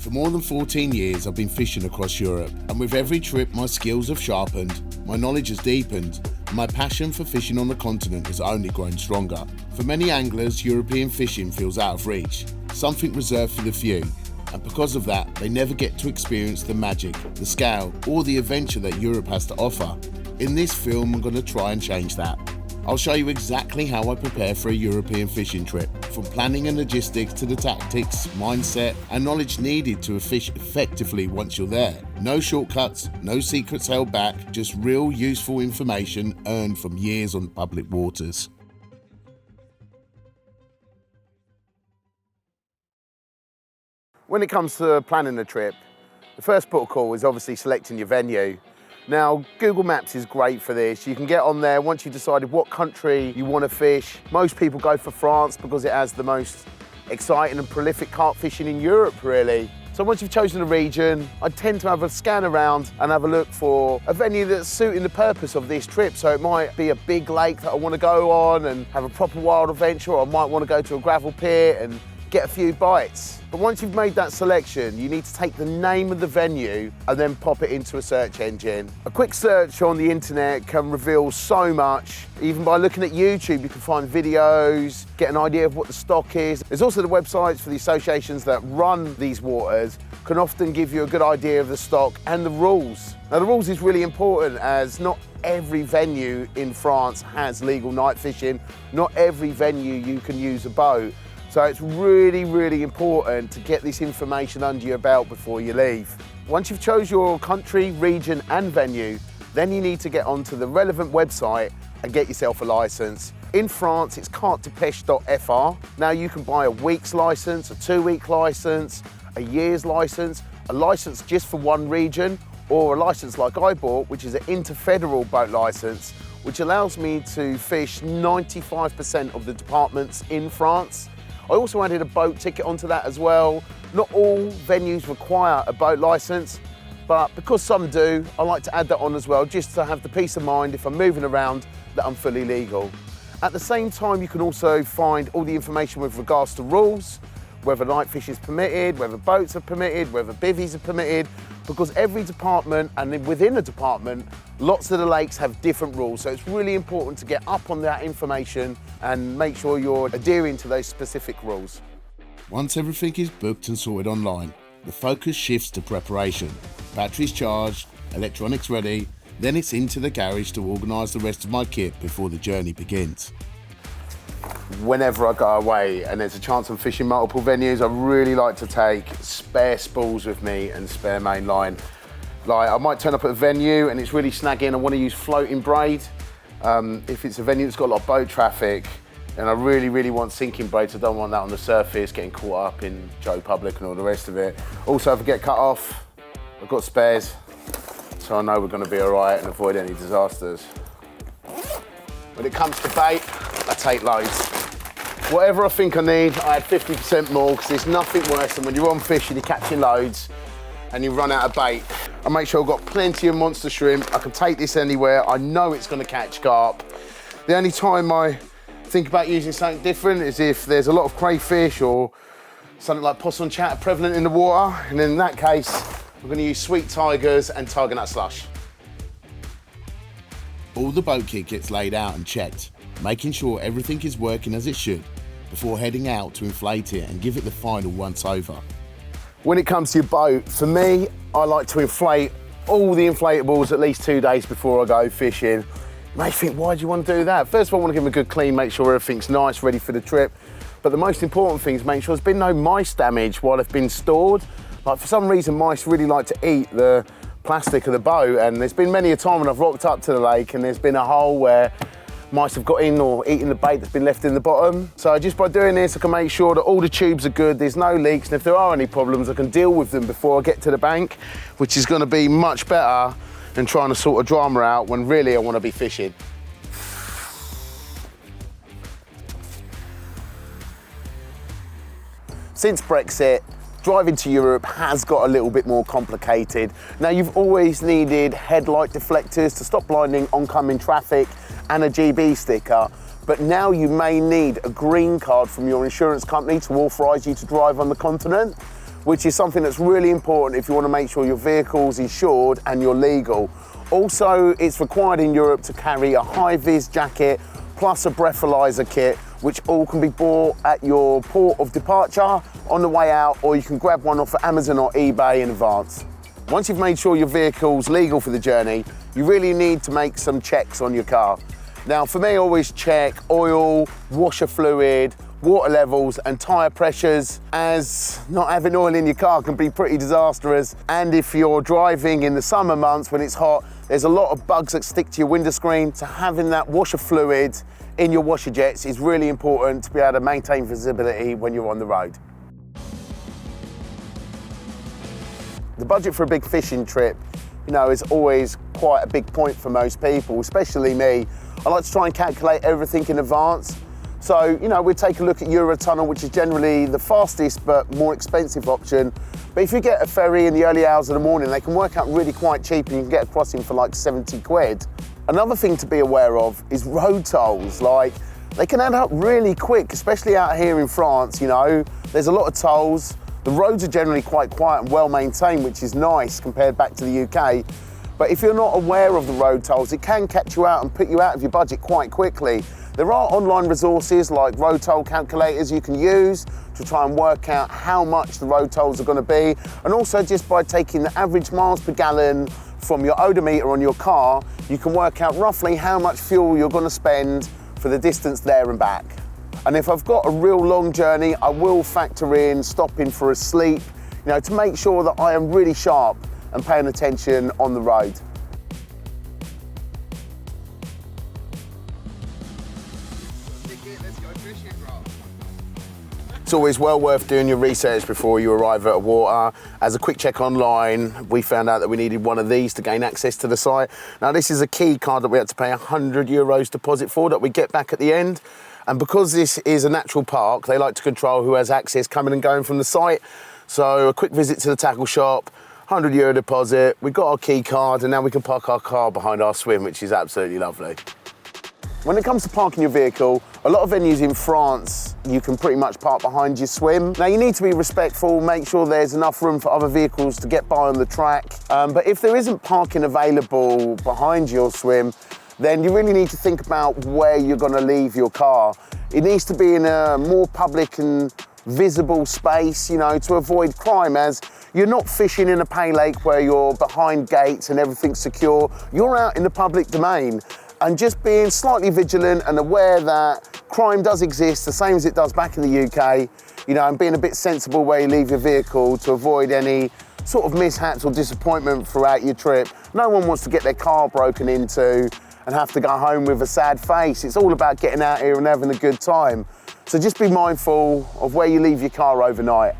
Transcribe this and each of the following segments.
For more than 14 years, I've been fishing across Europe, and with every trip, my skills have sharpened, my knowledge has deepened, and my passion for fishing on the continent has only grown stronger. For many anglers, European fishing feels out of reach, something reserved for the few, and because of that, they never get to experience the magic, the scale, or the adventure that Europe has to offer. In this film, I'm going to try and change that. I'll show you exactly how I prepare for a European fishing trip, from planning and logistics to the tactics, mindset and knowledge needed to fish effectively once you're there. No shortcuts, no secrets held back, just real useful information earned from years on public waters. When it comes to planning a trip, the first port of call is obviously selecting your venue. Now, Google Maps is great for this. You can get on there once you've decided what country you want to fish. Most people go for France because it has the most exciting and prolific carp fishing in Europe, really. So once you've chosen a region, I tend to have a scan around and have a look for a venue that's suiting the purpose of this trip. So it might be a big lake that I want to go on and have a proper wild adventure, or I might want to go to a gravel pit and get a few bites. But once you've made that selection, you need to take the name of the venue and then pop it into a search engine. A quick search on the internet can reveal so much. Even by looking at YouTube, you can find videos, get an idea of what the stock is. There's also the websites for the associations that run these waters, can often give you a good idea of the stock and the rules. Now, the rules is really important, as not every venue in France has legal night fishing. Not every venue you can use a boat. So it's really, really important to get this information under your belt before you leave. Once you've chose your country, region and venue, then you need to get onto the relevant website and get yourself a license. In France, it's cartdepêche.fr. Now you can buy a week's license, a 2-week license, a year's license, a license just for one region, or a license like I bought, which is an interfederal boat license, which allows me to fish 95% of the departments in France. I also added a boat ticket onto that as well. Not all venues require a boat license, but because some do, I like to add that on as well, just to have the peace of mind if I'm moving around that I'm fully legal. At the same time, you can also find all the information with regards to rules, whether night fishing is permitted, whether boats are permitted, whether bivvies are permitted, because every department, and then within a department, lots of the lakes have different rules. So it's really important to get up on that information and make sure you're adhering to those specific rules. Once everything is booked and sorted online, the focus shifts to preparation. Batteries charged, electronics ready, then it's into the garage to organise the rest of my kit before the journey begins. Whenever I go away and there's a chance I'm fishing multiple venues, I really like to take spare spools with me and spare main line. Like, I might turn up at a venue and it's really snagging, I want to use floating braid. If it's a venue that's got a lot of boat traffic, and I really, really want sinking braids, I don't want that on the surface, getting caught up in Joe Public and all the rest of it. Also, if I get cut off, I've got spares, so I know we're going to be all right and avoid any disasters. When it comes to bait, I take loads. Whatever I think I need, I add 50% more, because there's nothing worse than when you're on fish and you're catching loads and you run out of bait. I make sure I've got plenty of monster shrimp. I can take this anywhere. I know it's going to catch carp. The only time I think about using something different is if there's a lot of crayfish or something like possum chatter prevalent in the water, and in that case, I'm going to use sweet tigers and tiger nut slush. All the boat kit gets laid out and checked, making sure everything is working as it should, before heading out to inflate it and give it the final once over. When it comes to your boat, for me, I like to inflate all the inflatables at least 2 days before I go fishing. You may think, why do you want to do that? First of all, I want to give them a good clean, make sure everything's nice, ready for the trip. But the most important thing is make sure there's been no mice damage while they've been stored. Like, for some reason, mice really like to eat the plastic of the boat, and there's been many a time when I've rocked up to the lake and there's been a hole where mice have got in or eaten the bait that's been left in the bottom. So just by doing this, I can make sure that all the tubes are good, there's no leaks, and if there are any problems, I can deal with them before I get to the bank, which is going to be much better than trying to sort a drama out when really I want to be fishing. Since Brexit, driving to Europe has got a little bit more complicated. Now, you've always needed headlight deflectors to stop blinding oncoming traffic and a GB sticker, but now you may need a green card from your insurance company to authorise you to drive on the continent, which is something that's really important if you want to make sure your vehicle's insured and you're legal. Also, it's required in Europe to carry a high-vis jacket plus a breathalyzer kit, which all can be bought at your port of departure on the way out, or you can grab one off of Amazon or eBay in advance. Once you've made sure your vehicle's legal for the journey, you really need to make some checks on your car. Now, for me, I always check oil, washer fluid, water levels and tyre pressures, as not having oil in your car can be pretty disastrous. And if you're driving in the summer months when it's hot, there's a lot of bugs that stick to your window screen, so having that washer fluid in your washer jets is really important to be able to maintain visibility when you're on the road. The budget for a big fishing trip, you know, is always quite a big point for most people, especially me. I like to try and calculate everything in advance. So, you know, we take a look at Eurotunnel, which is generally the fastest but more expensive option. But if you get a ferry in the early hours of the morning, they can work out really quite cheap and you can get a crossing for like 70 quid. Another thing to be aware of is road tolls. Like, they can add up really quick, especially out here in France, you know. There's a lot of tolls. The roads are generally quite quiet and well maintained, which is nice compared back to the UK. But if you're not aware of the road tolls, it can catch you out and put you out of your budget quite quickly. There are online resources like road toll calculators you can use to try and work out how much the road tolls are going to be. And also just by taking the average miles per gallon from your odometer on your car, you can work out roughly how much fuel you're going to spend for the distance there and back. And if I've got a real long journey, I will factor in stopping for a sleep, you know, to make sure that I am really sharp and paying attention on the road. It's always well worth doing your research before you arrive at a water. As a quick check online, we found out that we needed one of these to gain access to the site. Now, this is a key card that we had to pay €100 deposit for that we get back at the end. And because this is a natural park, they like to control who has access coming and going from the site. So a quick visit to the tackle shop, €100 deposit, we've got our key card, and now we can park our car behind our swim, which is absolutely lovely. When it comes to parking your vehicle, a lot of venues in France, you can pretty much park behind your swim. Now, you need to be respectful, make sure there's enough room for other vehicles to get by on the track. But if there isn't parking available behind your swim, then you really need to think about where you're going to leave your car. It needs to be in a more public and visible space, you know, to avoid crime, as you're not fishing in a pay lake where you're behind gates and everything's secure. You're out in the public domain. And just being slightly vigilant and aware that crime does exist, the same as it does back in the UK, you know, and being a bit sensible where you leave your vehicle to avoid any sort of mishaps or disappointment throughout your trip. No one wants to get their car broken into and have to go home with a sad face. It's all about getting out here and having a good time. So just be mindful of where you leave your car overnight.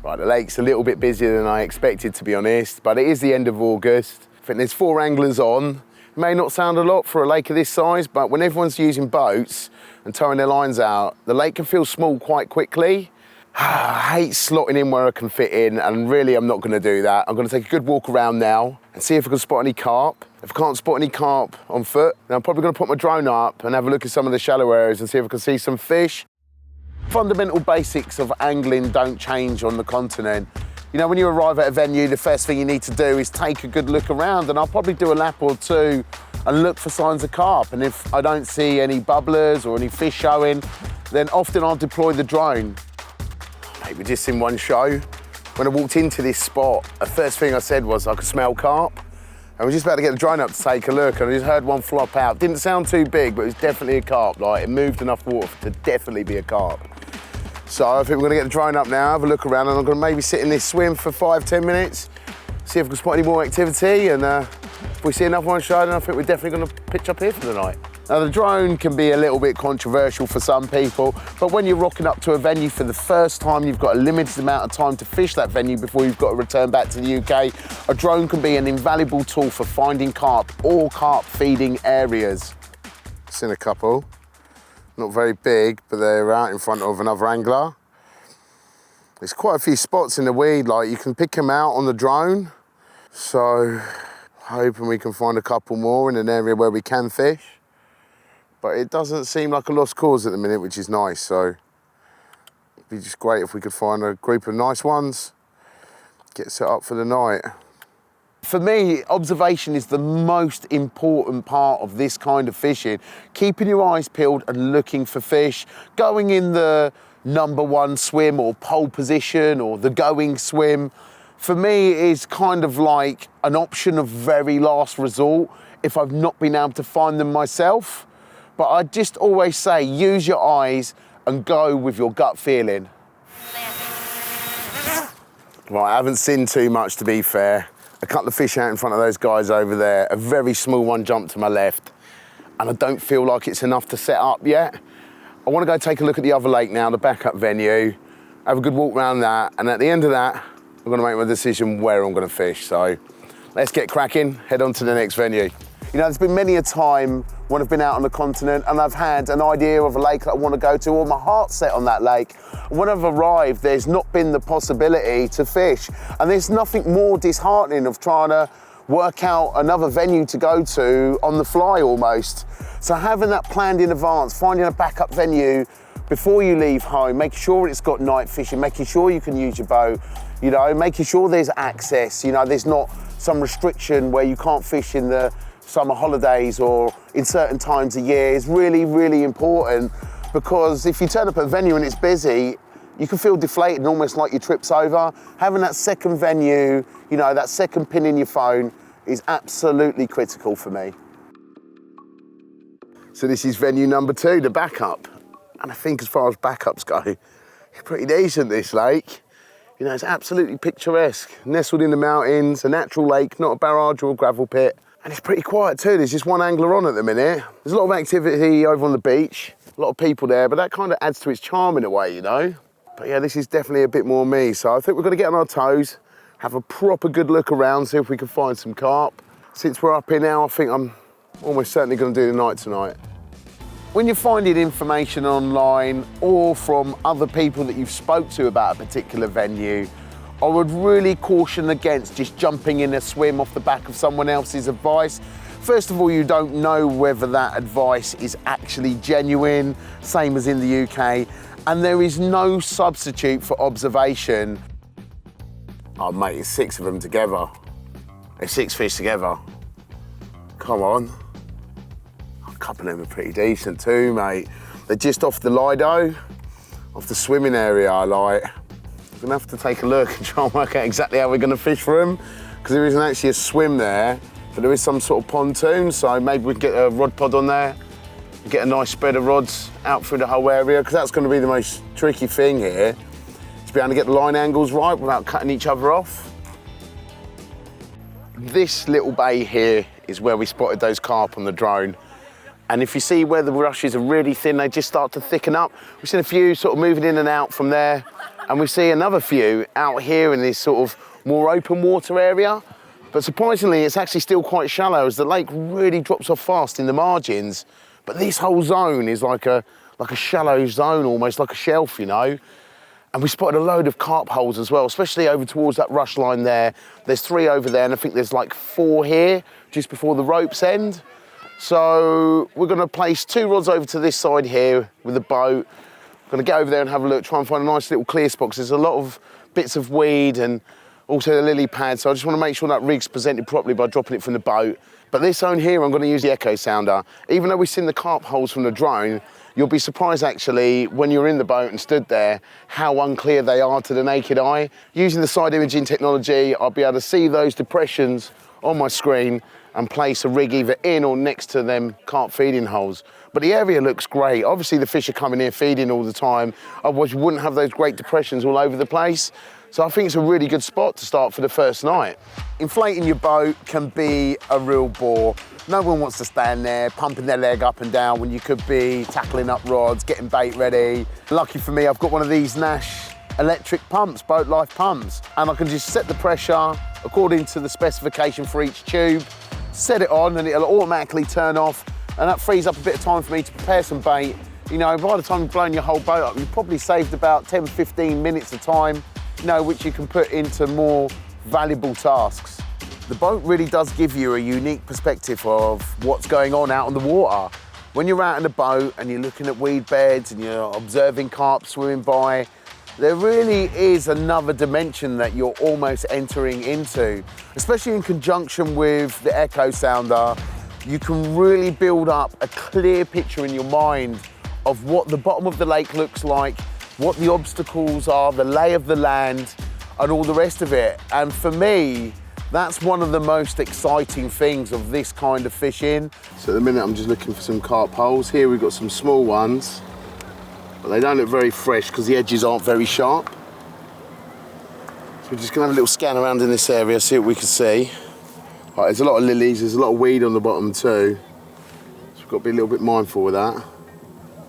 Right, the lake's a little bit busier than I expected, to be honest, but it is the end of August. I think there's 4 anglers on. May not sound a lot for a lake of this size, but when everyone's using boats and towing their lines out, the lake can feel small quite quickly. I hate slotting in where I can fit in, and really I'm not going to do that. I'm going to take a good walk around now and see if I can spot any carp. If I can't spot any carp on foot, then I'm probably going to put my drone up and have a look at some of the shallow areas and see if I can see some fish. Fundamental basics of angling don't change on the continent. You know, when you arrive at a venue, the first thing you need to do is take a good look around, and I'll probably do a lap or two and look for signs of carp. And if I don't see any bubblers or any fish showing, then often I'll deploy the drone. Maybe just in one show, when I walked into this spot, the first thing I said was I could smell carp. I was just about to get the drone up to take a look, and I just heard one flop out. Didn't sound too big, but it was definitely a carp. Like, it moved enough water to definitely be a carp. So I think we're going to get the drone up now, have a look around, and I'm going to maybe sit in this swim for 5-10 minutes, see if we can spot any more activity, and if we see another one show, then I think we're definitely going to pitch up here for the night. Now, the drone can be a little bit controversial for some people, but when you're rocking up to a venue for the first time, you've got a limited amount of time to fish that venue before you've got to return back to the UK. A drone can be an invaluable tool for finding carp or carp feeding areas. Seen a couple. Not very big, but they're out in front of another angler. There's quite a few spots in the weed, like you can pick them out on the drone. So, hoping we can find a couple more in an area where we can fish. But it doesn't seem like a lost cause at the minute, which is nice, so It'd be just great if we could find a group of nice ones, get set up for the night. For me, observation is the most important part of this kind of fishing. Keeping your eyes peeled and looking for fish, going in the #1 swim or pole position or the going swim, for me is kind of like an option of very last resort if I've not been able to find them myself. But I just always say, use your eyes and go with your gut feeling. Right, I haven't seen too much, to be fair. A couple of fish out in front of those guys over there. A very small one jumped to my left, and I don't feel like it's enough to set up yet. I want to go take a look at the other lake now, the backup venue, have a good walk around that, and at the end of that, I'm going to make my decision where I'm going to fish. So let's get cracking, head on to the next venue. You know, there's been many a time when I've been out on the continent and I've had an idea of a lake that I want to go to, or my heart's set on that lake. And when I've arrived, there's not been the possibility to fish. And there's nothing more disheartening of trying to work out another venue to go to on the fly almost. So having that planned in advance, finding a backup venue before you leave home, making sure it's got night fishing, making sure you can use your boat, you know, making sure there's access, you know, there's not some restriction where you can't fish in the summer holidays or in certain times of year is really, really important, because if you turn up at a venue and it's busy, you can feel deflated and almost like your trip's over. Having that second venue, you know, that second pin in your phone is absolutely critical for me. So this is venue #2, the backup. And I think as far as backups go, it's pretty decent, this lake. You know, it's absolutely picturesque, nestled in the mountains, a natural lake, not a barrage or a gravel pit. And it's pretty quiet too. There's just one angler on at the minute. There's a lot of activity over on the beach, a lot of people there, but that kind of adds to its charm in a way, you know? But yeah, this is definitely a bit more me. So I think we're gonna get on our toes, have a proper good look around, see if we can find some carp. Since we're up here now, I think I'm almost certainly gonna do the night tonight. When you're finding information online or from other people that you've spoke to about a particular venue, I would really caution against just jumping in a swim off the back of someone else's advice. First of all, you don't know whether that advice is actually genuine, same as in the UK, and there is no substitute for observation. Oh mate, it's 6 of them together. There's 6 fish together. Come on. A couple of them are pretty decent too, mate. They're just off the Lido, off the swimming area, I like. We're gonna have to take a look and try and work out exactly how we're gonna fish for them, because there isn't actually a swim there, but there is some sort of pontoon, so maybe we can get a rod pod on there, get a nice spread of rods out through the whole area, because that's gonna be the most tricky thing here, to be able to get the line angles right without cutting each other off. This little bay here is where we spotted those carp on the drone. And if you see where the rushes are really thin, they just start to thicken up. We've seen a few sort of moving in and out from there. And we see another few out here in this sort of more open water area. But surprisingly, it's actually still quite shallow as the lake really drops off fast in the margins. But this whole zone is like a shallow zone, almost like a shelf, you know. And we spotted a load of carp holes as well, especially over towards that rush line there. There's 3 over there, and I think there's like 4 here, just before the rope's end. So we're gonna place 2 rods over to this side here with the boat. Gonna get over there and have a look, try and find a nice little clear spot, because there's a lot of bits of weed and also the lily pad, so I just want to make sure that rig's presented properly by dropping it from the boat. But this zone here, I'm going to use the echo sounder. Even though we've seen the carp holes from the drone, you'll be surprised actually when you're in the boat and stood there how unclear they are to the naked eye. Using the side imaging technology, I'll be able to see those depressions on my screen and place a rig either in or next to them carp feeding holes. But the area looks great. Obviously the fish are coming here feeding all the time, otherwise you wouldn't have those great depressions all over the place. So I think it's a really good spot to start for the first night. Inflating your boat can be a real bore. No one wants to stand there pumping their leg up and down when you could be tackling up rods, getting bait ready. Lucky for me, I've got one of these Nash electric pumps, Boat Life pumps, and I can just set the pressure according to the specification for each tube, set it on and it'll automatically turn off, and that frees up a bit of time for me to prepare some bait. You know, by the time you've blown your whole boat up, you've probably saved about 10, 15 minutes of time, you know, which you can put into more valuable tasks. The boat really does give you a unique perspective of what's going on out on the water. When you're out in a boat and you're looking at weed beds and you're observing carp swimming by, there really is another dimension that you're almost entering into, especially in conjunction with the echo sounder. You can really build up a clear picture in your mind of what the bottom of the lake looks like, what the obstacles are, the lay of the land, and all the rest of it. And for me, that's one of the most exciting things of this kind of fishing. So at the minute, I'm just looking for some carp holes. Here we've got some small ones, but they don't look very fresh because the edges aren't very sharp. So we're just gonna have a little scan around in this area, see what we can see. Right, there's a lot of lilies, there's a lot of weed on the bottom too. So we've got to be a little bit mindful of that.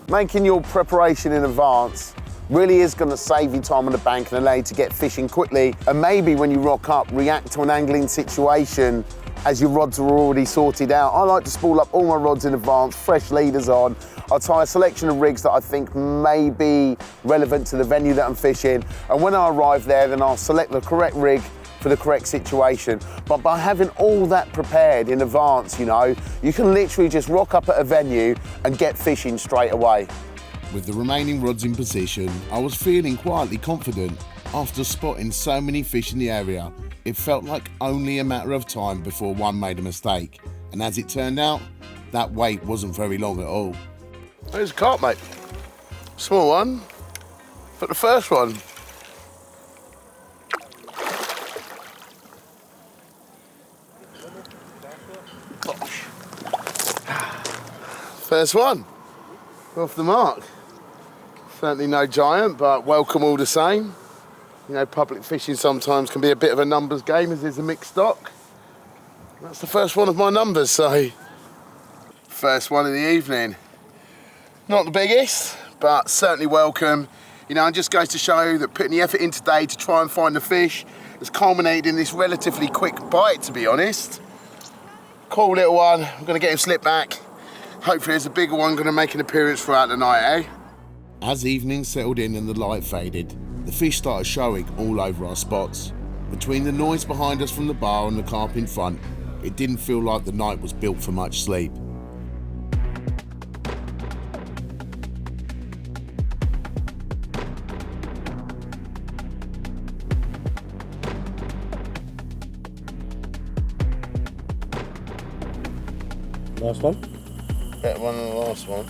Making your preparation in advance really is going to save you time on the bank and allow you to get fishing quickly, and maybe when you rock up, react to an angling situation as your rods are already sorted out. I like to spool up all my rods in advance, fresh leaders on. I'll tie a selection of rigs that I think may be relevant to the venue that I'm fishing, and when I arrive there, then I'll select the correct rig for the correct situation. But by having all that prepared in advance, you know, you can literally just rock up at a venue and get fishing straight away. With the remaining rods in position, I was feeling quietly confident. After spotting so many fish in the area, it felt like only a matter of time before one made a mistake. And as it turned out, that wait wasn't very long at all. There's a carp, mate. Small one, but the first one. Gosh. First one, off the mark. Certainly no giant, but welcome all the same. You know, public fishing sometimes can be a bit of a numbers game as there's a mixed stock. That's the first one of my numbers, so first one of the evening. Not the biggest, but certainly welcome. You know, it just goes to show that putting the effort in today to try and find the fish has culminated in this relatively quick bite, to be honest. Cool little one, I'm gonna get him slipped back. Hopefully there's a bigger one gonna make an appearance throughout the night, eh? As evening settled in and the light faded, the fish started showing all over our spots. Between the noise behind us from the bar and the carp in front, it didn't feel like the night was built for much sleep. Last one? Better one than the last one.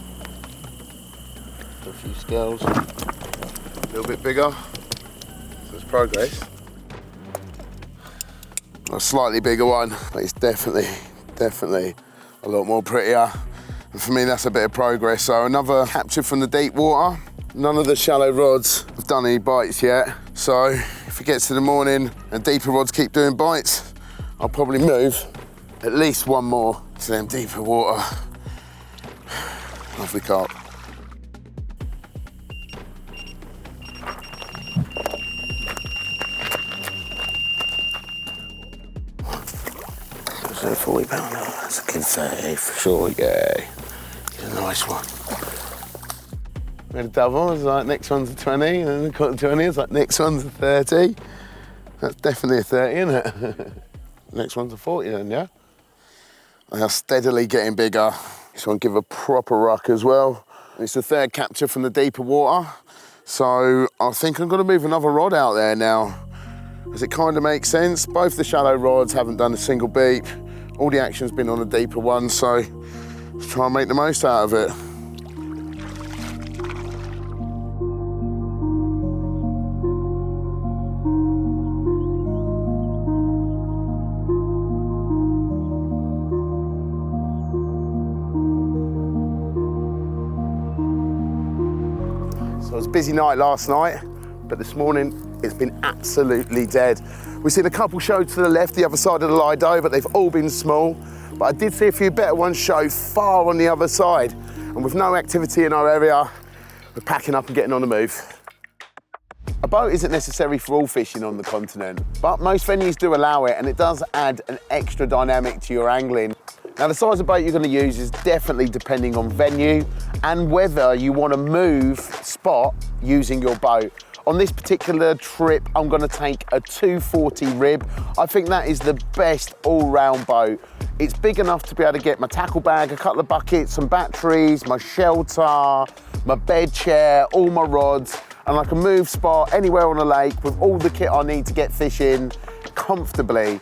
A few scales. A little bit bigger. So it's progress. A slightly bigger one, but it's definitely a lot more prettier. And for me, that's a bit of progress. So another capture from the deep water. None of the shallow rods have done any bites yet. So if it gets to the morning and deeper rods keep doing bites, I'll probably move at least one more to them deeper water. Lovely carp. So 40 pounder, that's a good 30 for sure, yeah. It's a nice one. We had a double, it's like next one's a 20, and then we got the 20, it's like next one's a 30. That's definitely a 30, isn't it? Next one's a 40 then, yeah? They are steadily getting bigger. This one give a proper ruck as well. It's the third capture from the deeper water. So I think I'm gonna move another rod out there now, as it kind of makes sense. Both the shallow rods haven't done a single beep. All the action's been on the deeper one, so let's try and make the most out of it. So it was a busy night last night, but this morning it's been absolutely dead. We've seen a couple show to the left, the other side of the Lido, but they've all been small. But I did see a few better ones show far on the other side. And with no activity in our area, we're packing up and getting on the move. A boat isn't necessary for all fishing on the continent, but most venues do allow it, and it does add an extra dynamic to your angling. Now, the size of boat you're going to use is definitely depending on venue and whether you want to move spot using your boat. On this particular trip, I'm going to take a 240 rib. I think that is the best all-round boat. It's big enough to be able to get my tackle bag, a couple of buckets, some batteries, my shelter, my bed chair, all my rods, and I can move spot anywhere on the lake with all the kit I need to get fishing comfortably.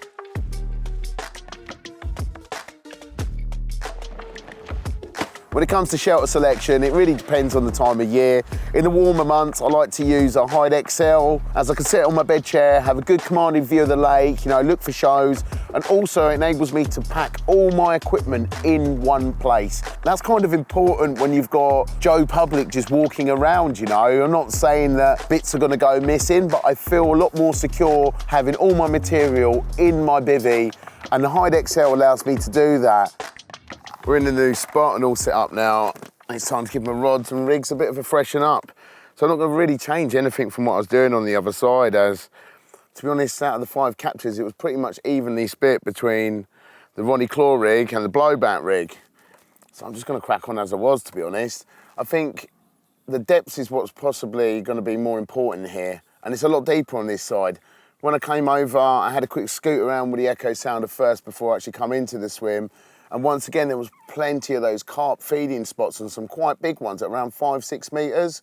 When it comes to shelter selection, it really depends on the time of year. In the warmer months, I like to use a Hide XL, as I can sit on my bed chair, have a good commanding view of the lake, you know, look for shows, and also enables me to pack all my equipment in one place. That's kind of important when you've got Joe Public just walking around, you know. I'm not saying that bits are gonna go missing, but I feel a lot more secure having all my material in my bivvy, and the Hide XL allows me to do that. We're in the new spot and all set up now. It's time to give my rods and rigs a bit of a freshen up. So I'm not going to really change anything from what I was doing on the other side, as, to be honest, out of the 5 captures, it was pretty much evenly split between the Ronnie Claw rig and the blowback rig. So I'm just going to crack on as I was, to be honest. I think the depths is what's possibly going to be more important here, and it's a lot deeper on this side. When I came over, I had a quick scoot around with the echo sounder first before I actually come into the swim. And once again, there was plenty of those carp feeding spots and some quite big ones at around 5-6 metres.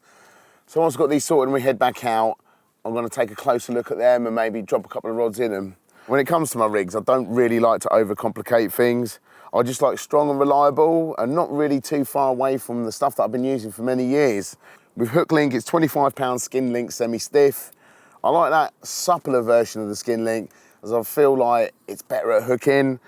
So once I've got these sorted and we head back out, I'm going to take a closer look at them and maybe drop a couple of rods in them. When it comes to my rigs, I don't really like to overcomplicate things. I just like strong and reliable and not really too far away from the stuff that I've been using for many years. With hook link, it's 25 skin link semi-stiff. I like that suppler version of the skin link, as I feel like it's better at hooking.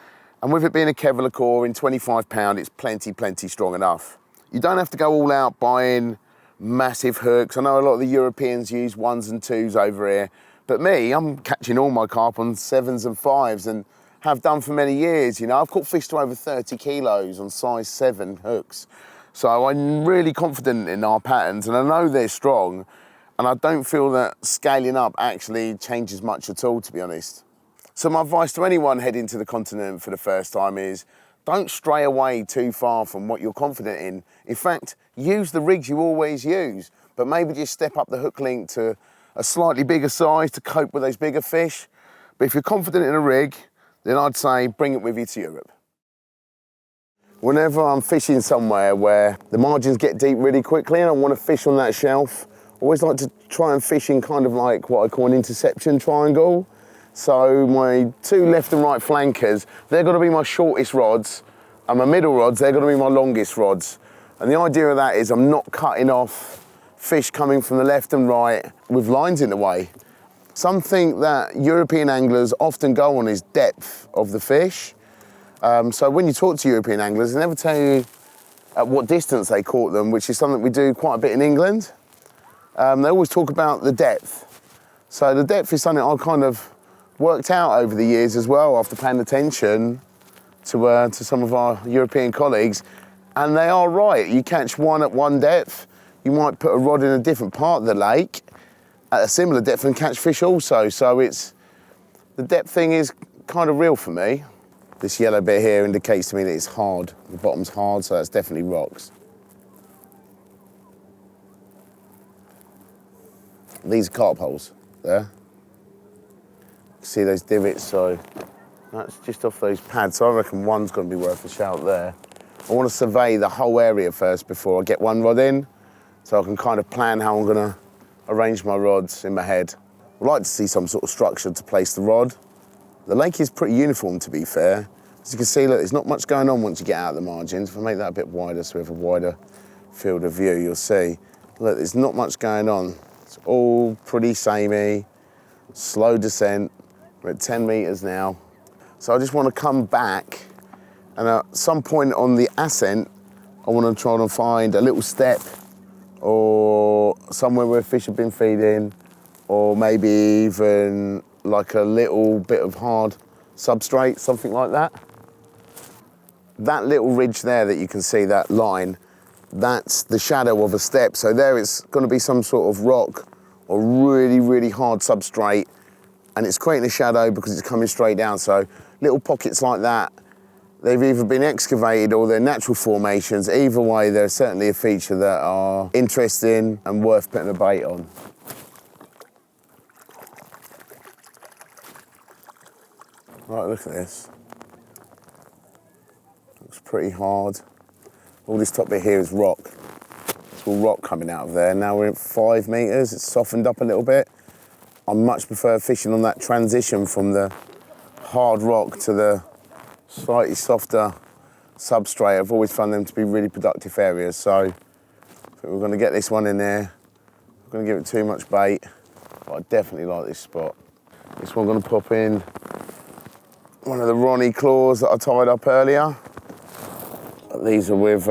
And with it being a Kevlar core in 25 it's plenty strong enough. You don't have to go all out buying massive hooks. I know a lot of the Europeans use 1s and 2s over here, but me, I'm catching all my carp on 7s and 5s and have done for many years. You know, I've caught fish to over 30 kilos on size 7 hooks. So I'm really confident in our patterns and I know they're strong, and I don't feel that scaling up actually changes much at all, to be honest. So my advice to anyone heading to the continent for the first time is don't stray away too far from what you're confident in. In fact, use the rigs you always use, but maybe just step up the hook link to a slightly bigger size to cope with those bigger fish. But if you're confident in a rig, then I'd say bring it with you to Europe. Whenever I'm fishing somewhere where the margins get deep really quickly and I want to fish on that shelf, I always like to try and fish in kind of like what I call an interception triangle. So my 2 left and right flankers, they're going to be my shortest rods, and my middle rods, they're going to be my longest rods. And the idea of that is I'm not cutting off fish coming from the left and right with lines in the way. Something that European anglers often go on is depth of the fish. So when you talk to European anglers, they never tell you at what distance they caught them, which is something we do quite a bit in England. They always talk about the depth. So the depth is something I kind of worked out over the years as well after paying attention to some of our European colleagues, and they are right. You catch one at one depth, you might put a rod in a different part of the lake at a similar depth and catch fish also. So the depth thing is kind of real for me. This yellow bit here indicates to me that it's hard. The bottom's hard, so that's definitely rocks. These are carp holes there. See those divots, so that's just off those pads. So I reckon one's going to be worth a shout there. I want to survey the whole area first before I get one rod in, so I can kind of plan how I'm going to arrange my rods in my head. I'd like to see some sort of structure to place the rod. The lake is pretty uniform, to be fair. As you can see, look, there's not much going on once you get out of the margins. If I make that a bit wider so we have a wider field of view, you'll see, look, there's not much going on. It's all pretty samey, slow descent. We're at 10 metres now. So I just want to come back, and at some point on the ascent, I want to try and find a little step or somewhere where fish have been feeding, or maybe even like a little bit of hard substrate, something like that. That little ridge there that you can see, that line, that's the shadow of a step. So there it's going to be some sort of rock or really hard substrate, and it's creating a shadow because it's coming straight down. So little pockets like that, they've either been excavated or they're natural formations. Either way, they're certainly a feature that are interesting and worth putting a bait on. Right, look at this. Looks pretty hard. All this top bit here is rock. actual rock coming out of there. Now we're at 5 metres, it's softened up a little bit. I much prefer fishing on that transition from the hard rock to the slightly softer substrate. I've always found them to be really productive areas, so I think we're going to get this one in there. I'm going to give it too much bait, but I definitely like this spot. This one I'm going to pop in one of the Ronnie claws that I tied up earlier. These are with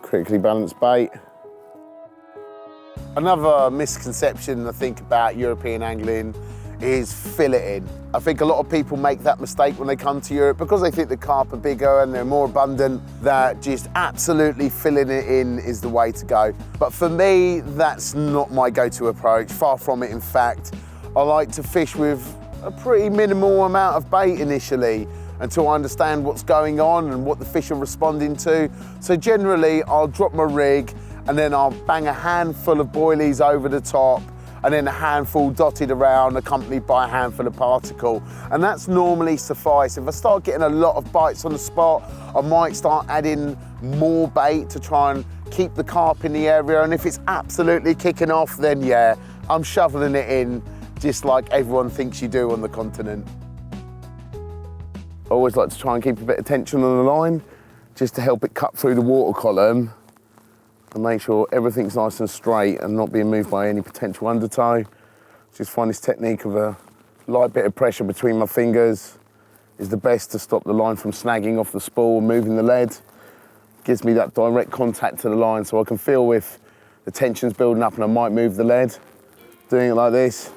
critically balanced bait. Another misconception I think about European angling is filleting. I think a lot of people make that mistake when they come to Europe because they think the carp are bigger and they're more abundant, that just absolutely filling it in is the way to go. But for me, that's not my go-to approach, far from it in fact. I like to fish with a pretty minimal amount of bait initially until I understand what's going on and what the fish are responding to. So generally, I'll drop my rig and then I'll bang a handful of boilies over the top and then a handful dotted around, accompanied by a handful of particle. And that's normally suffice. If I start getting a lot of bites on the spot, I might start adding more bait to try and keep the carp in the area. And if it's absolutely kicking off, then yeah, I'm shoveling it in just like everyone thinks you do on the continent. I always like to try and keep a bit of tension on the line just to help it cut through the water column and make sure everything's nice and straight and not being moved by any potential undertow. Just find this technique of a light bit of pressure between my fingers is the best to stop the line from snagging off the spool and moving the lead. Gives me that direct contact to the line so I can feel if the tension's building up and I might move the lead. Doing it like this,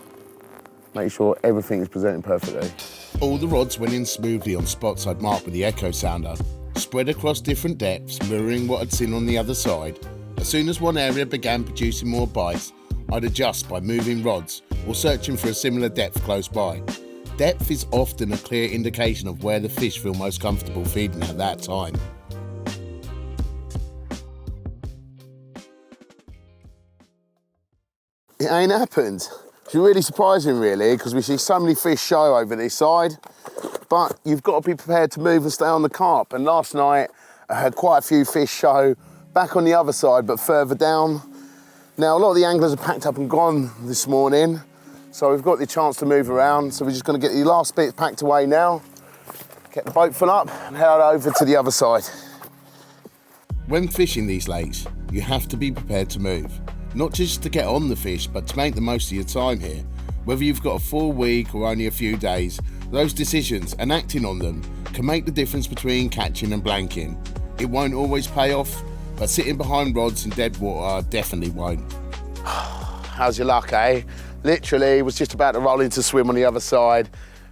make sure everything is presenting perfectly. All the rods went in smoothly on spots I'd marked with the echo sounder, spread across different depths, mirroring what I'd seen on the other side. As soon as one area began producing more bites, I'd adjust by moving rods or searching for a similar depth close by. Depth is often a clear indication of where the fish feel most comfortable feeding at that time. It ain't happened. It's really surprising really, because we see so many fish show over this side, but you've got to be prepared to move and stay on the carp. And last night I had quite a few fish show back on the other side, but further down. Now a lot of the anglers are packed up and gone this morning, so we've got the chance to move around. So we're just going to get the last bits packed away now, get the boat full up and head over to the other side. When fishing these lakes, you have to be prepared to move. Not just to get on the fish, but to make the most of your time here. Whether you've got a full week or only a few days, those decisions and acting on them can make the difference between catching and blanking. It won't always pay off, but sitting behind rods in dead water definitely won't. How's your luck, eh? Literally was just about to roll into swim on the other side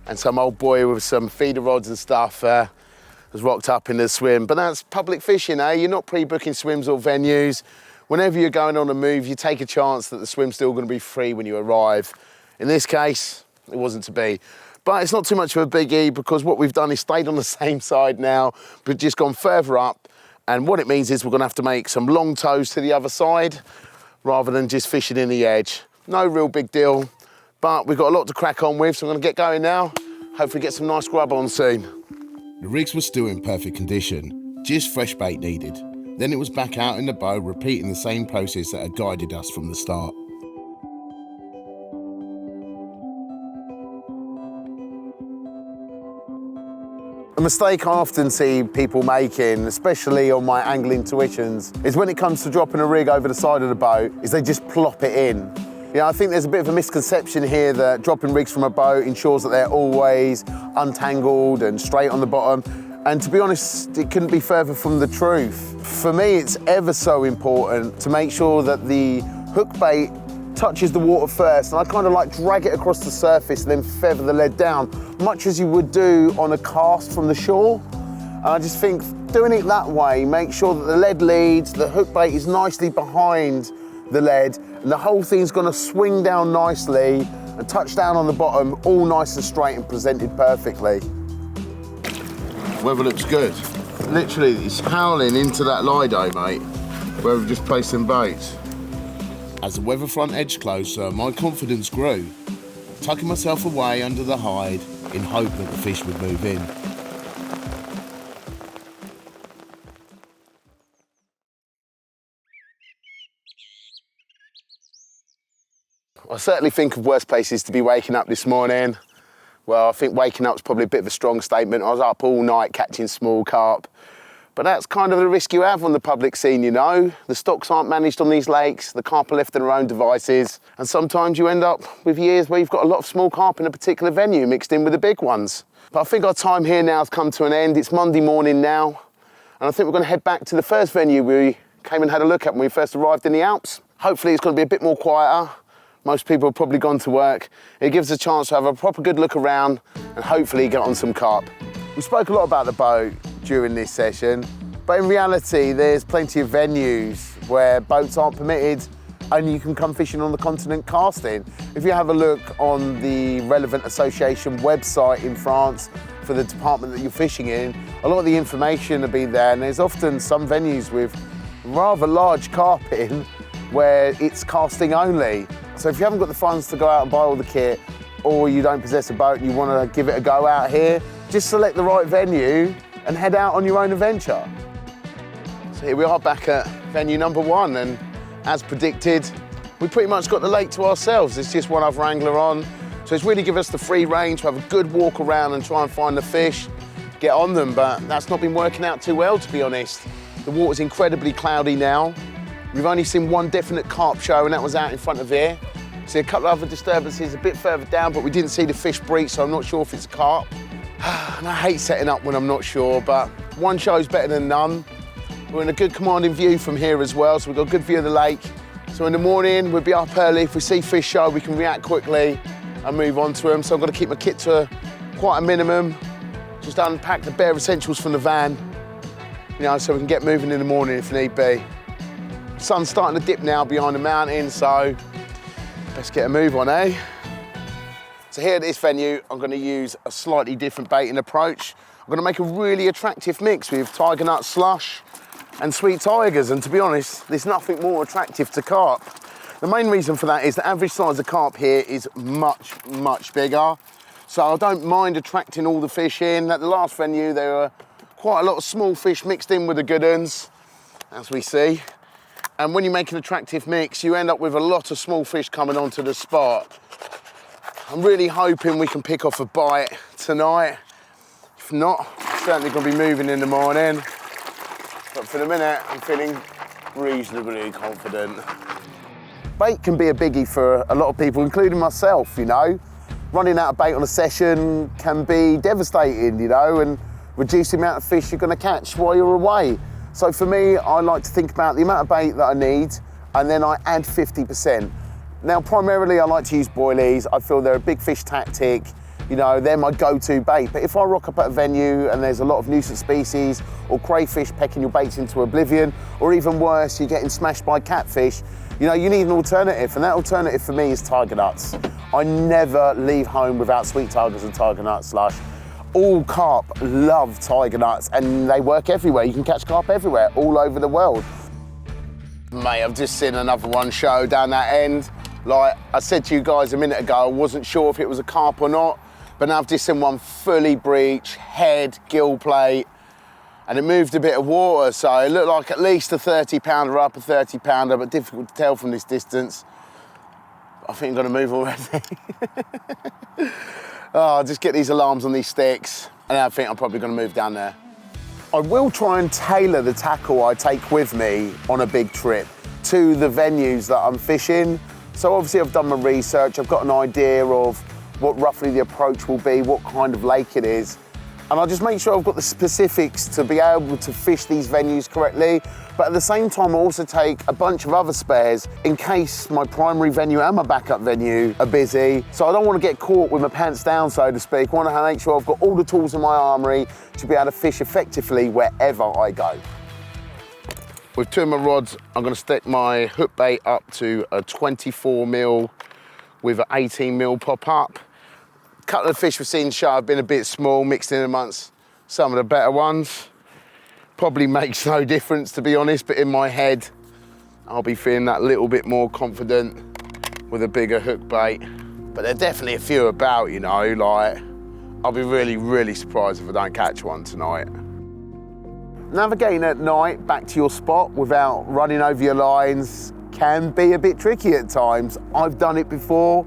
and some old boy with some feeder rods and stuff was rocked up in the swim. But that's public fishing, eh? You're not pre-booking swims or venues. Whenever you're going on a move, you take a chance that the swim's still going to be free when you arrive. In this case, it wasn't to be. But it's not too much of a biggie because what we've done is stayed on the same side now, but just gone further up. And what it means is we're going to have to make some long tows to the other side rather than just fishing in the edge. No real big deal, but we've got a lot to crack on with, so I'm going to get going now. Hopefully get some nice grub on soon. The rigs were still in perfect condition, just fresh bait needed. Then it was back out in the bow, repeating the same process that had guided us from the start. A mistake I often see people making, especially on my angling tuitions, is when it comes to dropping a rig over the side of the boat, is they just plop it in. You know, I think there's a bit of a misconception here that dropping rigs from a boat ensures that they're always untangled and straight on the bottom. And to be honest, it couldn't be further from the truth. For me, it's ever so important to make sure that the hook bait touches the water first, and I kind of like drag it across the surface and then feather the lead down, much as you would do on a cast from the shore. And I just think doing it that way, make sure that the lead leads, the hook bait is nicely behind the lead, and the whole thing's gonna swing down nicely and touch down on the bottom, all nice and straight and presented perfectly. Weather looks good. Literally, it's howling into that Lido, mate, where we've just placed some baits. As the weather front edged closer, my confidence grew, tucking myself away under the hide in hope that the fish would move in. certainly think of worse places to be waking up this morning. Well, I think waking up is probably a bit of a strong statement. I was up all night catching small carp. But that's kind of the risk you have on the public scene, you know. The stocks aren't managed on these lakes, the carp are left to their own devices, and sometimes you end up with years where you've got a lot of small carp in a particular venue mixed in with the big ones. But I think our time here now has come to an end. It's Monday morning now, and I think we're going to head back to the first venue we came and had a look at when we first arrived in the Alps. Hopefully it's going to be a bit more quieter. Most people have probably gone to work. It gives us a chance to have a proper good look around and hopefully get on some carp. We spoke a lot about the boat during this session, but in reality there's plenty of venues where boats aren't permitted and you can come fishing on the continent casting. If you have a look on the relevant association website in France for the department that you're fishing in, a lot of the information will be there, and there's often some venues with rather large carp in where it's casting only. So if you haven't got the funds to go out and buy all the kit, or you don't possess a boat and you want to give it a go out here, just select the right venue and head out on your own adventure. So here we are back at venue number 1, and as predicted, we pretty much got the lake to ourselves. There's just one other angler on, so it's really given us the free rein to have a good walk around and try and find the fish, get on them, but that's not been working out too well, to be honest. The water's incredibly cloudy now. We've only seen one definite carp show, and that was out in front of here. See a couple of other disturbances a bit further down, but we didn't see the fish breach, so I'm not sure if it's a carp. And I hate setting up when I'm not sure, but one show's better than none. We're in a good commanding view from here as well, so we've got a good view of the lake. So in the morning, we'll be up early. If we see fish show, we can react quickly and move on to them. So I've got to keep my kit to quite a minimum. Just unpack the bare essentials from the van, you know, so we can get moving in the morning if need be. The sun's starting to dip now behind the mountain, so let's get a move on, eh? So here at this venue, I'm going to use a slightly different baiting approach. I'm going to make a really attractive mix with tiger nut slush and sweet tigers, and to be honest, there's nothing more attractive to carp. The main reason for that is the average size of carp here is much, much bigger, so I don't mind attracting all the fish in. At the last venue, there were quite a lot of small fish mixed in with the good uns, as we see. And when you make an attractive mix, you end up with a lot of small fish coming onto the spot. I'm really hoping we can pick off a bite tonight. If not, certainly going to be moving in the morning. But for the minute, I'm feeling reasonably confident. Bait can be a biggie for a lot of people, including myself, you know. Running out of bait on a session can be devastating, you know, and reduce the amount of fish you're going to catch while you're away. So for me, I like to think about the amount of bait that I need, and then I add 50%. Now, primarily I like to use boilies. I feel they're a big fish tactic. You know, they're my go-to bait. But if I rock up at a venue and there's a lot of nuisance species or crayfish pecking your baits into oblivion, or even worse, you're getting smashed by catfish, you know, you need an alternative, and that alternative for me is tiger nuts. I never leave home without sweet tigers and tiger nut slush. All carp love tiger nuts, and they work everywhere. You can catch carp everywhere, all over the world. Mate, I've just seen another one show down that end. Like I said to you guys a minute ago, I wasn't sure if it was a carp or not, but now I've just seen one fully breech, head, gill plate, and it moved a bit of water, so it looked like at least a 30-pounder up, a 30-pounder, but difficult to tell from this distance. I think I'm gonna move already. Oh, I'll just get these alarms on these sticks, and I think I'm probably going to move down there. I will try and tailor the tackle I take with me on a big trip to the venues that I'm fishing. So obviously I've done my research, I've got an idea of what roughly the approach will be, what kind of lake it is, and I'll just make sure I've got the specifics to be able to fish these venues correctly. But at the same time, I also take a bunch of other spares in case my primary venue and my backup venue are busy. So I don't want to get caught with my pants down, so to speak. I want to make sure I've got all the tools in my armoury to be able to fish effectively wherever I go. With two of my rods, I'm going to stick my hook bait up to a 24mm with an 18mm pop-up. A couple of fish we've seen show have been a bit small, mixed in amongst some of the better ones. Probably makes no difference, to be honest, but in my head, I'll be feeling that little bit more confident with a bigger hook bait. But there are definitely a few about, you know, like, I'll be really, really surprised if I don't catch one tonight. Navigating at night back to your spot without running over your lines can be a bit tricky at times. I've done it before,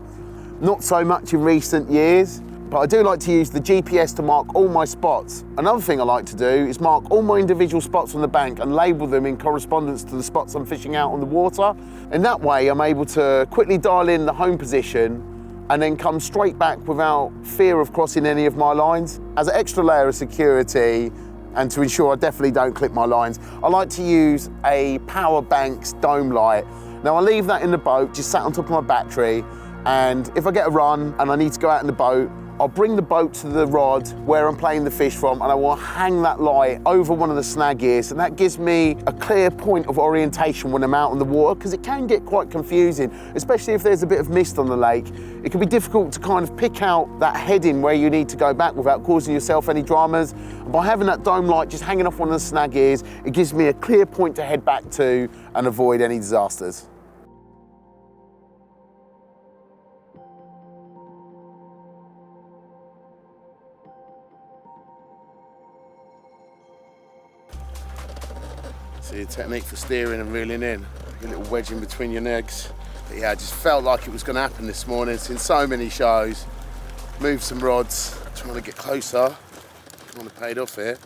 not so much in recent years, but I do like to use the GPS to mark all my spots. Another thing I like to do is mark all my individual spots on the bank and label them in correspondence to the spots I'm fishing out on the water. In that way, I'm able to quickly dial in the home position and then come straight back without fear of crossing any of my lines. As an extra layer of security, and to ensure I definitely don't clip my lines, I like to use a Power Banks dome light. Now I leave that in the boat, just sat on top of my battery, and if I get a run and I need to go out in the boat, I'll bring the boat to the rod where I'm playing the fish from, and I will hang that light over one of the snag ears, and that gives me a clear point of orientation when I'm out on the water, because it can get quite confusing, especially if there's a bit of mist on the lake. It can be difficult to kind of pick out that heading where you need to go back without causing yourself any dramas. And by having that dome light just hanging off one of the snag ears, it gives me a clear point to head back to and avoid any disasters. So your technique for steering and reeling in, a little wedge in between your legs. But yeah, I just felt like it was going to happen this morning. Seen so many shows, moved some rods, trying to get closer. Kind of paid off here.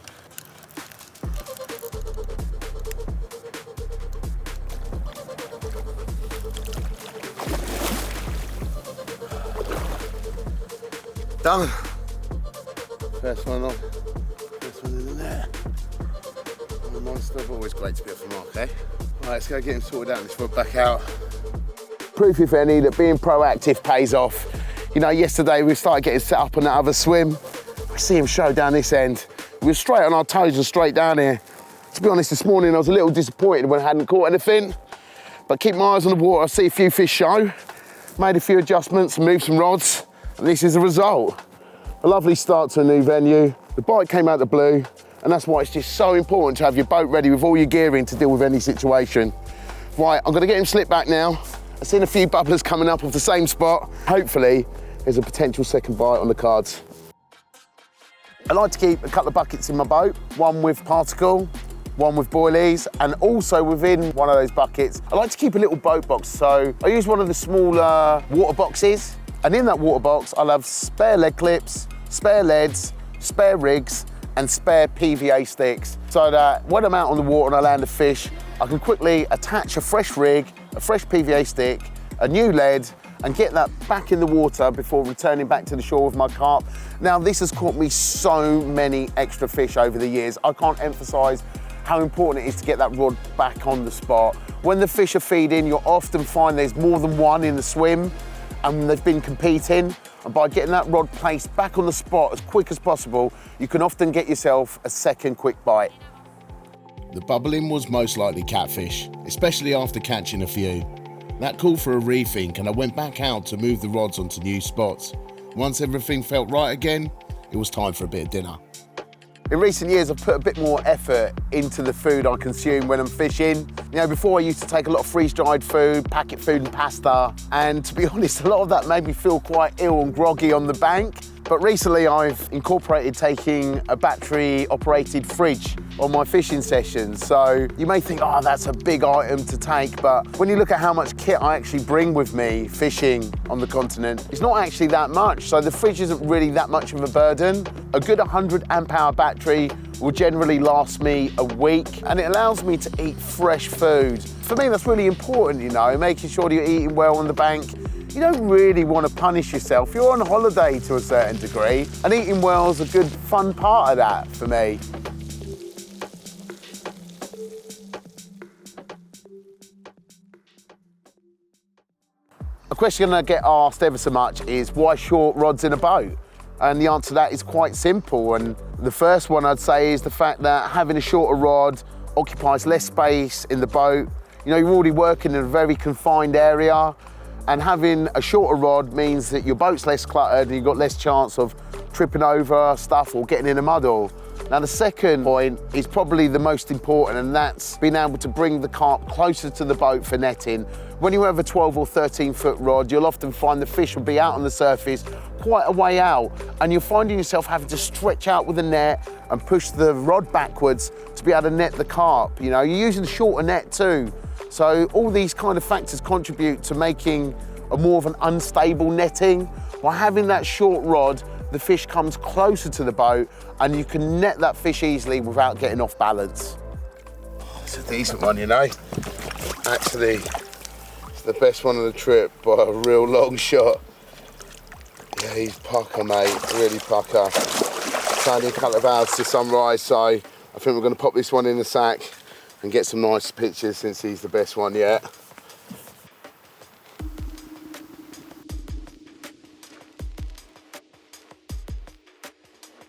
Done. First one on. First one in there. Oh, monster, always great to be off the mark, eh? Right, let's go get him sorted out and let's rod back out. Proof, if any, that being proactive pays off. You know, yesterday we started getting set up on that other swim. I see him show down this end. We were straight on our toes and straight down here. To be honest, this morning I was a little disappointed when I hadn't caught anything, but keep my eyes on the water, I see a few fish show. Made a few adjustments, moved some rods, and this is the result. A lovely start to a new venue. The bite came out the blue, and that's why it's just so important to have your boat ready with all your gear in to deal with any situation. Right, I'm gonna get him slipped back now. I've seen a few bubblers coming up off the same spot. Hopefully, there's a potential second bite on the cards. I like to keep a couple of buckets in my boat, one with particle, one with boilies, and also within one of those buckets, I like to keep a little boat box. So I use one of the smaller water boxes, and in that water box, I'll have spare lead clips, spare leads, spare rigs, and spare PVA sticks, so that when I'm out on the water and I land a fish, I can quickly attach a fresh rig, a fresh PVA stick, a new lead, and get that back in the water before returning back to the shore with my carp. Now, this has caught me so many extra fish over the years. I can't emphasize how important it is to get that rod back on the spot. When the fish are feeding, you'll often find there's more than one in the swim, and they've been competing. And by getting that rod placed back on the spot as quick as possible, you can often get yourself a second quick bite. The bubbling was most likely catfish, especially after catching a few. That called for a rethink, and I went back out to move the rods onto new spots. Once everything felt right again, it was time for a bit of dinner. In recent years, I've put a bit more effort into the food I consume when I'm fishing. You know, before I used to take a lot of freeze-dried food, packet food and pasta, and to be honest, a lot of that made me feel quite ill and groggy on the bank. But recently I've incorporated taking a battery-operated fridge on my fishing sessions. So you may think, oh, that's a big item to take, but when you look at how much kit I actually bring with me fishing on the continent, it's not actually that much. So the fridge isn't really that much of a burden. A good 100 amp hour battery will generally last me a week, and it allows me to eat fresh food. For me, that's really important, you know, making sure that you're eating well on the bank. You don't really want to punish yourself. You're on holiday to a certain degree, and eating well is a good, fun part of that for me. A question I get asked ever so much is, why short rods in a boat? And the answer to that is quite simple. And the first one I'd say is the fact that having a shorter rod occupies less space in the boat. You know, you're already working in a very confined area, and having a shorter rod means that your boat's less cluttered and you've got less chance of tripping over stuff or getting in a muddle. Now, the second point is probably the most important, and that's being able to bring the carp closer to the boat for netting. When you have a 12 or 13 foot rod, you'll often find the fish will be out on the surface quite a way out, and you're finding yourself having to stretch out with the net and push the rod backwards to be able to net the carp. You know, you're using a shorter net too. So all these kind of factors contribute to making a more of an unstable netting. By having that short rod, the fish comes closer to the boat and you can net that fish easily without getting off balance. It's a decent one, you know. Actually, it's the best one of the trip by a real long shot. Yeah, he's pucker, mate, really pucker. It's only a couple of hours to sunrise, so I think we're going to pop this one in the sack and get some nice pictures since he's the best one yet.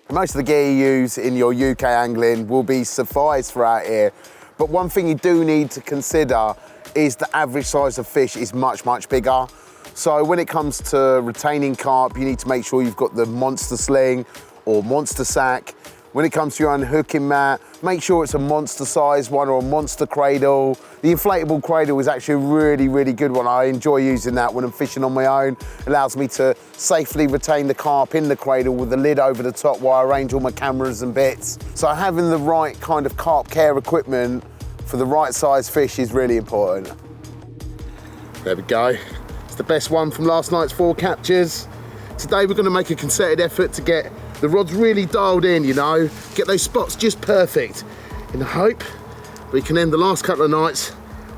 Most of the gear you use in your UK angling will be suffice for out here, but one thing you do need to consider is the average size of fish is much, much bigger. So when it comes to retaining carp, you need to make sure you've got the monster sling or monster sack. When it comes to your unhooking mat, make sure it's a monster size one or a monster cradle. The inflatable cradle is actually a really, really good one. I enjoy using that when I'm fishing on my own. It allows me to safely retain the carp in the cradle with the lid over the top while I arrange all my cameras and bits. So having the right kind of carp care equipment for the right size fish is really important. There we go. It's the best one from last night's 4 captures. Today we're going to make a concerted effort to get the rod's really dialed in, you know, get those spots just perfect, in the hope we can end the last couple of nights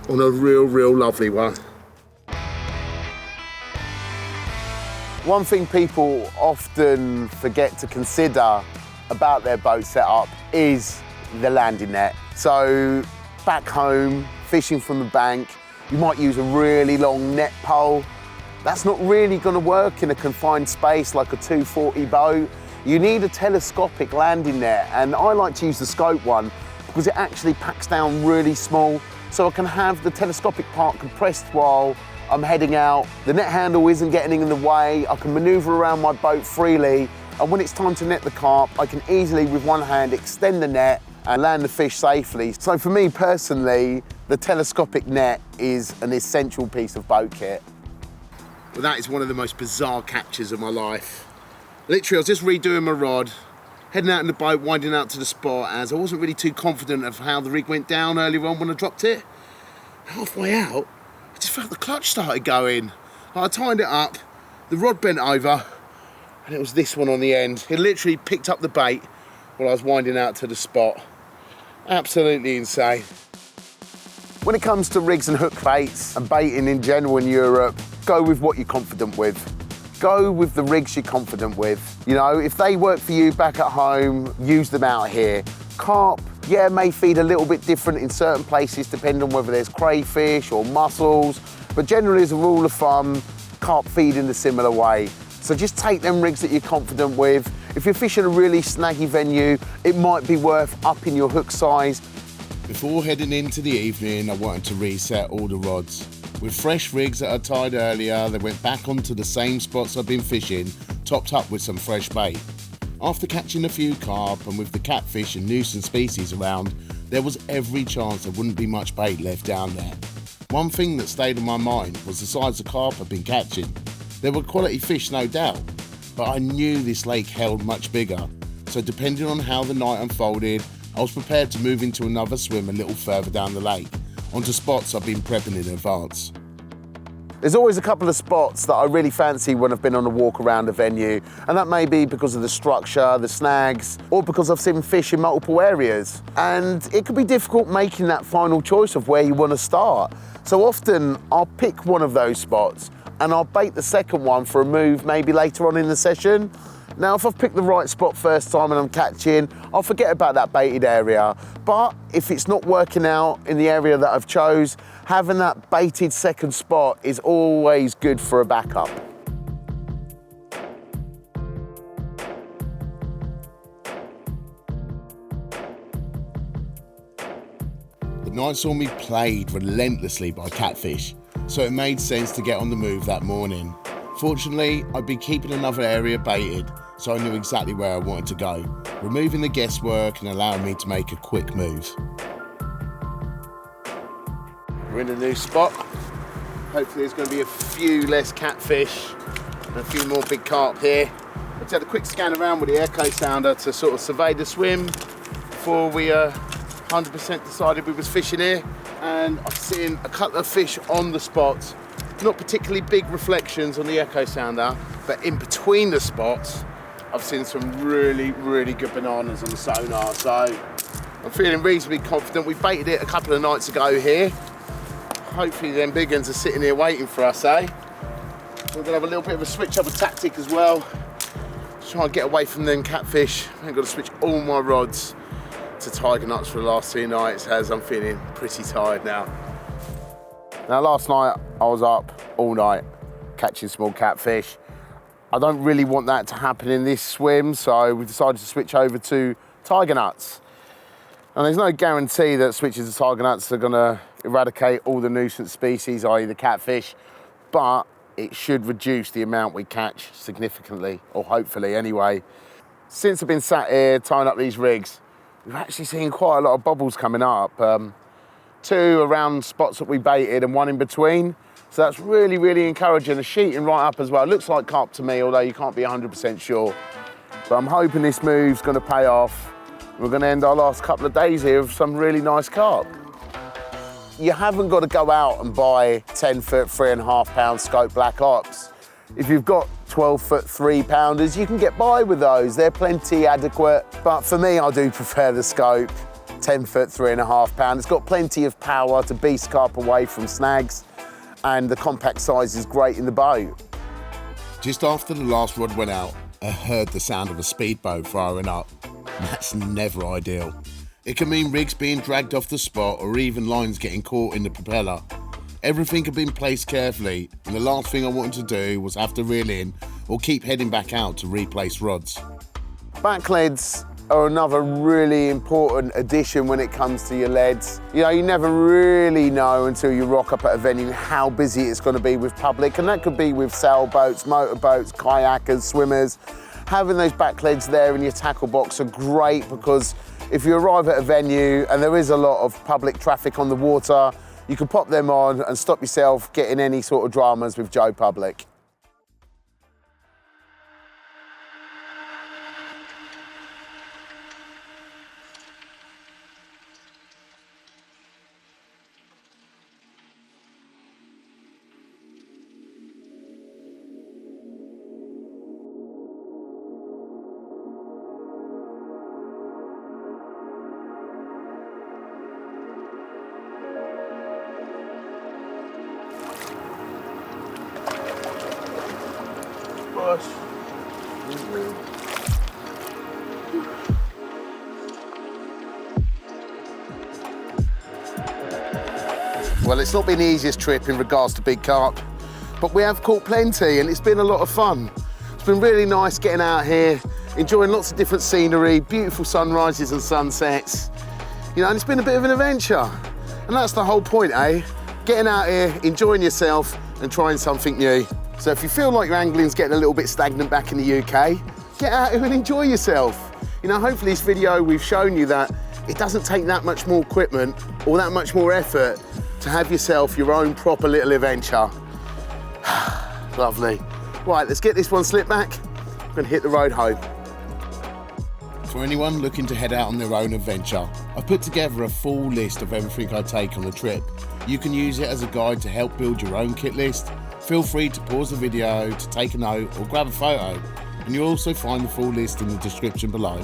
on a real, real lovely one. One thing people often forget to consider about their boat setup is the landing net. So back home, fishing from the bank, you might use a really long net pole. That's not really going to work in a confined space like a 240 boat. You need a telescopic landing net, and I like to use the scope one because it actually packs down really small, so I can have the telescopic part compressed while I'm heading out. The net handle isn't getting in the way, I can manoeuvre around my boat freely, and when it's time to net the carp, I can easily with one hand extend the net and land the fish safely. So for me personally, the telescopic net is an essential piece of boat kit. Well, that is one of the most bizarre captures of my life. Literally, I was just redoing my rod, heading out in the boat, winding out to the spot, as I wasn't really too confident of how the rig went down earlier on when I dropped it. Halfway out, I just felt the clutch started going. I tightened it up, the rod bent over, and it was this one on the end. It literally picked up the bait while I was winding out to the spot. Absolutely insane. When it comes to rigs and hook baits and baiting in general in Europe, go with what you're confident with. Go with the rigs you're confident with. You know, if they work for you back at home, use them out here. Carp, yeah, may feed a little bit different in certain places depending on whether there's crayfish or mussels, but generally as a rule of thumb, carp feed in a similar way. So just take them rigs that you're confident with. If you're fishing a really snaggy venue, it might be worth upping your hook size. Before heading into the evening, I wanted to reset all the rods. With fresh rigs that I tied earlier, they went back onto the same spots I've been fishing, topped up with some fresh bait. After catching a few carp and with the catfish and nuisance species around, there was every chance there wouldn't be much bait left down there. One thing that stayed on my mind was the size of carp I've been catching. There were quality fish, no doubt, but I knew this lake held much bigger, so depending on how the night unfolded, I was prepared to move into another swim a little further down the lake, onto spots I've been prepping in advance. There's always a couple of spots that I really fancy when I've been on a walk around a venue, and that may be because of the structure, the snags, or because I've seen fish in multiple areas. And it can be difficult making that final choice of where you want to start. So often I'll pick one of those spots and I'll bait the second one for a move maybe later on in the session. Now, if I've picked the right spot first time and I'm catching, I'll forget about that baited area. But if it's not working out in the area that I've chose, having that baited second spot is always good for a backup. The night saw me plagued relentlessly by catfish, so it made sense to get on the move that morning. Fortunately, I'd been keeping another area baited, so I knew exactly where I wanted to go, removing the guesswork and allowing me to make a quick move. We're in a new spot. Hopefully there's going to be a few less catfish and a few more big carp here. Let's have a quick scan around with the echo sounder to sort of survey the swim before we 100% decided we was fishing here. and I've seen a couple of fish on the spot. Not particularly big reflections on the echo sounder, but in between the spots, I've seen some really, really good bananas on the sonar. So I'm feeling reasonably confident. We baited it a couple of nights ago here. Hopefully them big ones are sitting here waiting for us, eh? We're gonna have a little bit of a switch up a tactic as well. Try and get away from them catfish. I've got to switch all my rods to tiger nuts for the last 2 nights, as I'm feeling pretty tired now. Now last night I was up all night catching small catfish. I don't really want that to happen in this swim, so we decided to switch over to tiger nuts. And there's no guarantee that switches to tiger nuts are gonna eradicate all the nuisance species, i.e. the catfish, but it should reduce the amount we catch significantly, or hopefully anyway. Since I've been sat here tying up these rigs, we've actually seen quite a lot of bubbles coming up. 2 around spots that we baited and 1 in between. So that's really, really encouraging. The sheeting right up as well. It looks like carp to me, although you can't be 100% sure. But I'm hoping this move's gonna pay off. We're gonna end our last couple of days here with some really nice carp. You haven't got to go out and buy 10-foot, 3.5-pound scope black ops. If you've got 12-foot 3-pounders, you can get by with those. They're plenty adequate. But for me, I do prefer the scope 10-foot 3.5-pound. It's got plenty of power to beast carp away from snags, and the compact size is great in the boat. Just after the last rod went out, I heard the sound of a speedboat firing up. That's never ideal. It can mean rigs being dragged off the spot or even lines getting caught in the propeller. Everything had been placed carefully, and the last thing I wanted to do was have to reel in or keep heading back out to replace rods. Back leads are another really important addition when it comes to your leads. You know, you never really know until you rock up at a venue how busy it's going to be with public, and that could be with sailboats, motorboats, kayakers, swimmers. Having those back leads there in your tackle box are great, because if you arrive at a venue and there is a lot of public traffic on the water, you can pop them on and stop yourself getting any sort of dramas with Joe Public. Well, it's not been the easiest trip in regards to big carp, but we have caught plenty and it's been a lot of fun. It's been really nice getting out here, enjoying lots of different scenery, beautiful sunrises and sunsets. You know, and it's been a bit of an adventure. And that's the whole point, eh? Getting out here, enjoying yourself and trying something new. So if you feel like your angling's getting a little bit stagnant back in the UK, get out here and enjoy yourself. You know, hopefully this video we've shown you that it doesn't take that much more equipment or that much more effort to have yourself your own proper little adventure. Lovely. Right, let's get this one slipped back. I'm gonna hit the road home. For anyone looking to head out on their own adventure, I've put together a full list of everything I take on a trip. You can use it as a guide to help build your own kit list. Feel free to pause the video to take a note or grab a photo, and you'll also find the full list in the description below.